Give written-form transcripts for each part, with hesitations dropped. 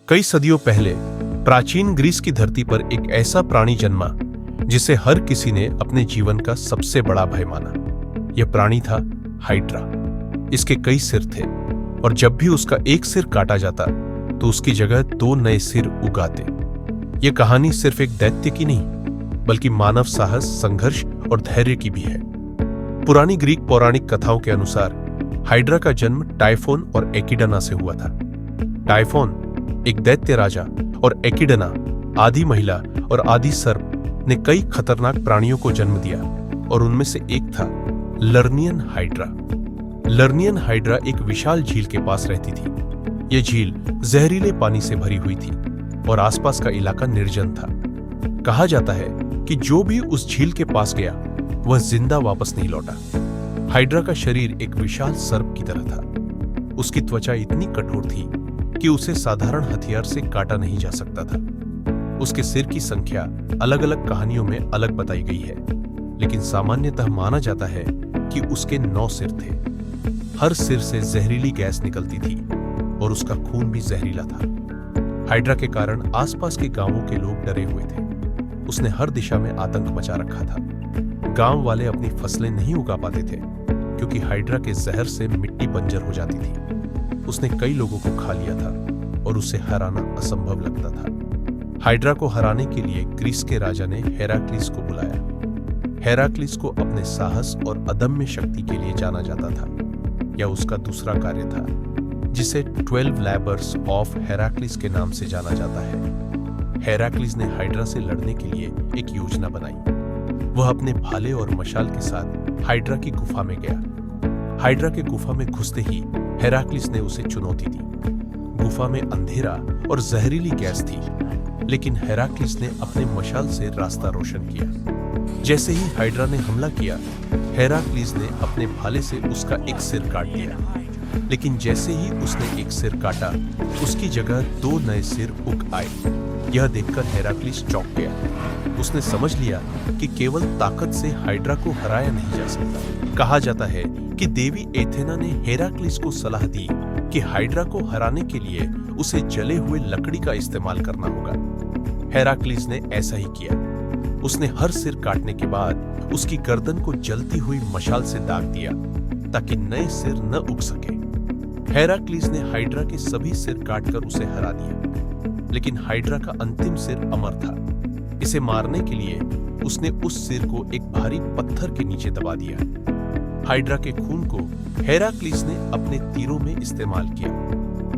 कई सदियों पहले प्राचीन ग्रीस की धरती पर एक ऐसा प्राणी जन्मा जिसे हर किसी ने अपने जीवन का सबसे बड़ा भय माना। यह प्राणी था हाइड्रा। इसके कई सिर थे और जब भी उसका एक सिर काटा जाता तो उसकी जगह 2 नए सिर उगाते। यह कहानी सिर्फ एक दैत्य की नहीं बल्कि मानव साहस, संघर्ष और धैर्य की भी है। पुरानी ग्रीक पौराणिक कथाओं के अनुसार हाइड्रा का जन्म टाइफोन और एकिडना से हुआ था। टाइफोन एक दैत्य राजा और एकिडना आदि महिला और आदि सर्प ने कई खतरनाक प्राणियों को जन्म दिया और उनमें से एक था लर्नियन हाइड्रा। लर्नियन हाइड्रा एक विशाल झील के पास रहती थी। यह झील जहरीले पानी से भरी हुई थी और आसपास का इलाका निर्जन था। कहा जाता है कि जो भी उस झील के पास गया वह जिंदा वापस नहीं लौटा। हाइड्रा का शरीर एक विशाल सर्प की तरह था। उसकी त्वचा इतनी कठोर थी कि उसे साधारण हथियार से काटा नहीं जा सकता था। उसके सिर की संख्या अलग अलग कहानियों में अलग बताई गई है, लेकिन सामान्यतः माना जाता है कि उसके 9 सिर थे। हर सिर से जहरीली गैस निकलती थी और उसका खून भी जहरीला था। हाइड्रा के कारण आसपास के गांवों के लोग डरे हुए थे। उसने हर दिशा में आतंक मचा रखा था। गांव वाले अपनी फसलें नहीं उगा पाते थे क्योंकि हाइड्रा के जहर से मिट्टी बंजर हो जाती थी। उसने कई लोगों को खा लिया था और उसे हराना असंभव लगता था। हाइड्रा को हराने के लिए ग्रीस के राजा ने हेराक्लिस को बुलाया। हेराक्लिस को अपने साहस और अदम्य शक्ति के लिए जाना जाता था। यह उसका दूसरा कार्य था जिसे 12 लेबर्स ऑफ हेराक्लिस के नाम से जाना जाता है। हेराक्लिस ने हाइड्रा से लड़ने के लिए एक योजना बनाई। वह अपने भाले और मशाल के साथ हाइड्रा की गुफा में गया। हाइड्रा के गुफा में घुसते ही हेराक्लिस ने उसे चुनौती दी। गुफा में अंधेरा और जहरीली गैस थी, लेकिन हेराक्लिस ने अपने मशाल से रास्ता रोशन किया। जैसे ही हाइड्रा ने हमला किया, हेराक्लिस ने अपने भाले से उसका एक सिर काट दिया। लेकिन जैसे ही उसने एक सिर काटा, उसकी जगह 2 नए सिर उग आए। यह देखकर हेराक्लिस चौंक गया। उसने समझ लिया कि केवल ताकत से हाइड्रा को हराया नहीं जा सकता। कहा जाता है कि देवी एथेना ने हेराक्लिस को सलाह दी कि हाइड्रा को हराने के लिए उसे जले हुए लकड़ी का इस्तेमाल करना होगा। हेराक्लिस ने ऐसा ही किया। उसने हर सिर काटने के बाद उसकी गर्दन को जलती हुई मशाल से दाग दिया ताकि नए सिर न उग सके। हेराक्लिस ने हाइड्रा के सभी सिर काटकर उसे हरा दिया, लेकिन हाइड्रा का अंतिम सिर अमर था। इसे मारने के लिए उसने उस सिर को एक भारी पत्थर के नीचे दबा दिया। हाइड्रा के खून को हेराक्लिस ने अपने तीरों में इस्तेमाल किया।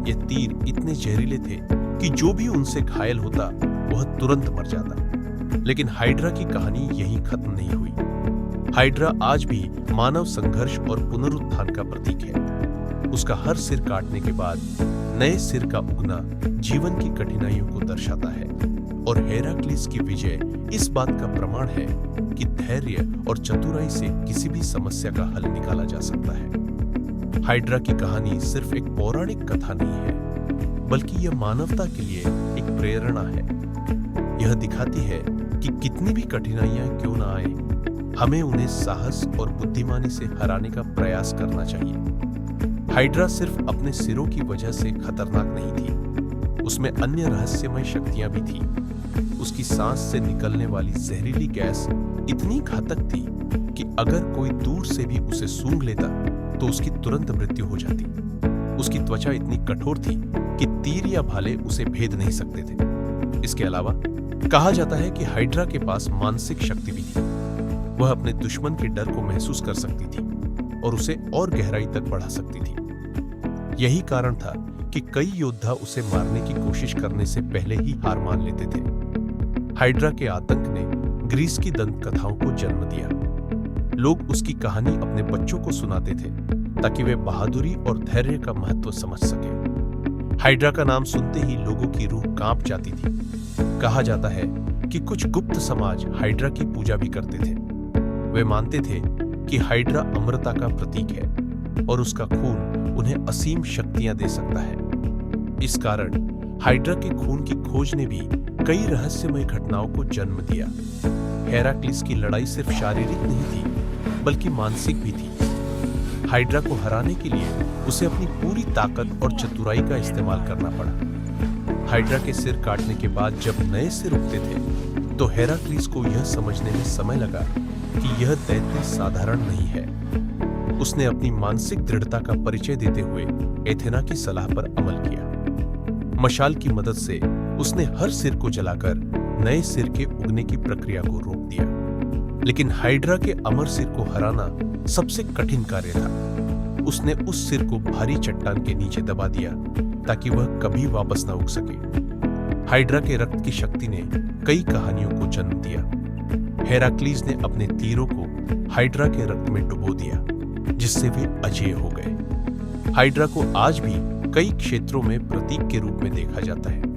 ये तीर इतने जहरीले थे कि जो भी उनसे घायल होता वह तुरंत मर जाता। लेकिन हाइड्रा की कहानी यहीं खत्म नहीं हुई। हाइड्रा आज भी मानव संघर्ष और पुनरुत्थान का प्रतीक है। उसका हर सिर काटने के बाद नए सिर का उगना जीवन की कठिनाइयों को दर्शाता है और हेराक्लिस की विजय इस बात का प्रमाण है कि धैर्य और चतुराई से किसी भी समस्या का हल निकाला जा सकता है। हाइड्रा की कहानी सिर्फ एक पौराणिक कथा नहीं है, बल्कि यह मानवता के लिए एक प्रेरणा है। यह दिखाती है कि कितनी भी कठिनाइयां क्यों ना आए, हमें उन्हें साहस और बुद्धिमानी से हराने का प्रयास करना चाहिए। हाइड्रा सिर्फ अपने सिरों की वजह से खतरनाक नहीं थी, उसमें अन्य रहस्यमय शक्तियां भी थी। उसकी सांस से निकलने वाली जहरीली गैस इतनी घातक थी कि अगर कोई दूर से भी उसे सूंघ लेता तो उसकी तुरंत मृत्यु हो जाती। उसकी त्वचा इतनी कठोर थी कि तीर या भाले उसे भेद नहीं सकते थे। इसके अलावा कहा जाता है कि हाइड्रा के पास मानसिक शक्ति भी थी। वह अपने दुश्मन के डर को महसूस कर सकती थी और उसे और गहराई तक बढ़ा सकती थी। यही कारण था कि कई योद्धा उसे मारने की कोशिश करने से पहले ही हार मान लेते थे। हाइड्रा के आतंक ने ग्रीस की दंत कथाओं को जन्म दिया। लोग उसकी कहानी अपने बच्चों को सुनाते थे ताकि वे बहादुरी और धैर्य का महत्व समझ सके। हाइड्रा का नाम सुनते ही लोगों की रूह कांप जाती थी। कहा जाता है कि कुछ गुप्त समाज हाइड्रा की पूजा भी करते थे। वे मानते थे कि हाइड्रा अमरता का प्रतीक है और उसका खून उन्हें असीम शक्तियां दे सकता है। इस कारण हाइड्रा के खून की खोज ने भी कई रहस्यमय घटनाओं को जन्म दिया। हेराक्लिस की लड़ाई सिर्फ शारीरिक नहीं थी, बल्कि मानसिक भी थी। हाइड्रा को हराने के लिए उसे अपनी पूरी ताकत और चतुराई का इस्तेमाल करना पड़ा। हाइड्रा के सिर काटने के बाद जब नए सिर उगते थे तो हेराक्लीस को यह समझने में समय लगा कि यह दैत्य साधारण नहीं है। उसने अपनी मानसिक दृढ़ता का परिचय देते हुए एथेना की सलाह पर अमल किया। मशाल की मदद से उसने हर सिर को जलाकर नए सिर के उगने की प्रक्रिया को रोक दिया। लेकिन हाइड्रा के अमर सिर को हराना सबसे कठिन कार्य था। उसने उस सिर को भारी चट्टान के नीचे दबा दिया ताकि वह कभी वापस न उग सके। हाइड्रा के रक्त की शक्ति ने कई कहानियों को जन्म दिया। हेराक्लीस ने अपने तीरों को हाइड्रा के रक्त में डुबो दिया, जिससे वे अजेय हो गए। हाइड्रा को आज भी कई क्षेत्रों में प्रतीक के रूप में देखा जाता है।